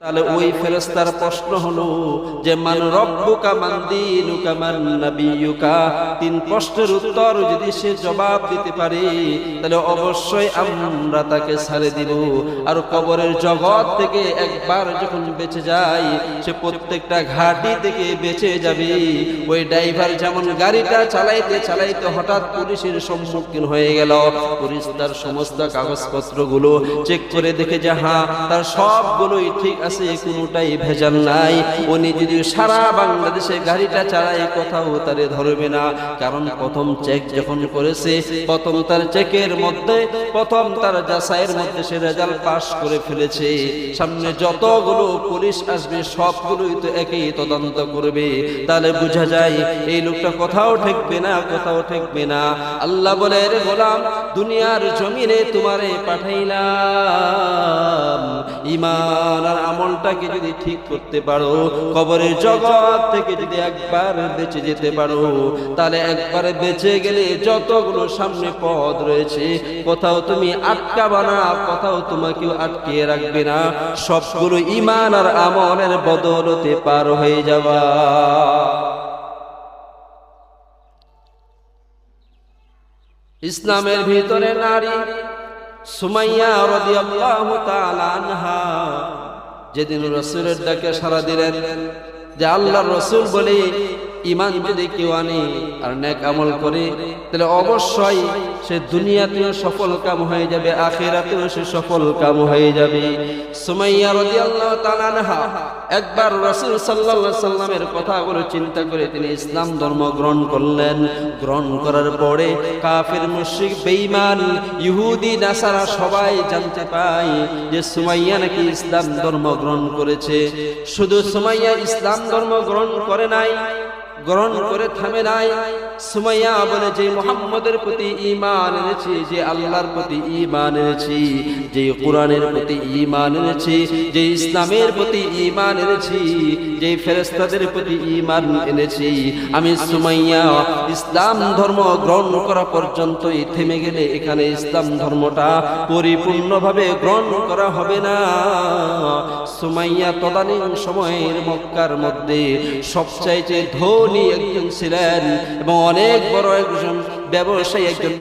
তাহলে ওই ফেরেশতার প্রশ্ন হলো যে মান রব্বুকা মান দীনুকা মান নাবিয়ুকা, তিন প্রশ্নের উত্তর যদি সে জবাব দিতে পারে তাহলে অবশ্যই আমরা তাকে ছেড়ে দিব। আর কবরের জগৎ থেকে একবার যখন বেঁচে যায় সে প্রত্যেকটা ঘাটি থেকে বেঁচে যাবে। ওই ড্রাইভার যেমন গাড়িটা চালাইতে চালাইতে হঠাৎ পুলিশের সম্মুখীন হয়ে গেল, পুলিশ তার সমস্ত কাগজপত্রগুলো চেক করে দেখে যে হ্যাঁ তার সবগুলোই ঠিক আছে, কোনোটাই ভেজাল নাই। উনি যদি সারা বাংলাদেশে গাড়িটা চালায় কোথাও তারে ধরবে না, কারণ প্রথম চেক যখন করেছে প্রথম তার চেকের মধ্যে প্রথম তার যাচাইয়ের মধ্যে সে রেজাল্ট পাস করে ফেলেছে। সামনে যতগুলো পুলিশ আসবে সবগুলোই তো একই তদন্ত করবে, তাহলে বোঝা যায় এই লোকটা কোথাও ঠেকবে না, কোথাও ঠেকবে না। আল্লাহ বলে রে গোলাম, দুনিয়ার জমিনে তোমারে পাঠাইলাম, ঈমান আর আমলটাকে যদি ঠিক করতে পারো, কবরের জগৎ থেকে যদি একবার বেঁচে যেতে পারো, তাহলে একবারে বেঁচে গেলে যতগুলো সামনে পথ রয়েছে কোথাও তুমি আটকাবা না, কোথাও তোমাকেও আটকে রাখবে না, সবগুলো ঈমান আর আমলের বদলতে পার হয়ে যাবা। ইসলামের ভিতরে নারী সুমাইয়া রাদিয়াল্লাহু তাআলা আনহা যেদিন রাসূলের ডাকে সাড়া দিলেন যে আল্লাহর রাসূল বলে ঈমান যদি কেউ আনে আর নেক আমল করে তাহলে অবশ্যই সে দুনিয়াতেও সফল কাম হয়ে যাবে, আখিরাতেও সে সফল কাম হয়ে যাবে। সুমাইয়া রাদিয়াল্লাহু তাআলা আনহা একবার রাসূল সাল্লাল্লাহু আলাইহি সাল্লামের কথাগুলো চিন্তা করে তিনি ইসলাম ধর্ম গ্রহণ করলেন। গ্রহণ করার পরে কাফির মুশরিক বেঈমান ইহুদি নাসারা সবাই জানতে পায় যে সুমাইয়া নাকি ইসলাম ধর্ম গ্রহণ করেছে। শুধু সুমাইয়া ইসলাম ধর্ম গ্রহণ করে নাই, গ্রহণ করে থামে নাই, সুমাইয়া বলে যে মুহাম্মদের প্রতি ঈমান এনেছি, যে আল্লাহর প্রতি ঈমান এনেছি, যে কোরআনের প্রতি ঈমান এনেছি, যে ইসলামের প্রতি ঈমান এনেছি, যে ফেরেশতাদের প্রতি ঈমান এনেছি, আমি সুমাইয়া ইসলাম ধর্ম গ্রহণ করা পর্যন্তই থেমে গেলে এখানে ইসলাম ধর্মটা পরিপূর্ণভাবে গ্রহণ করা হবে না। সুমাইয়া তদানীন সময়ের মক্কার মধ্যে সবচাইতে ধনী একজন ছিলেন এবং অনেক বড় একজন ব্যবসায়ী, একজন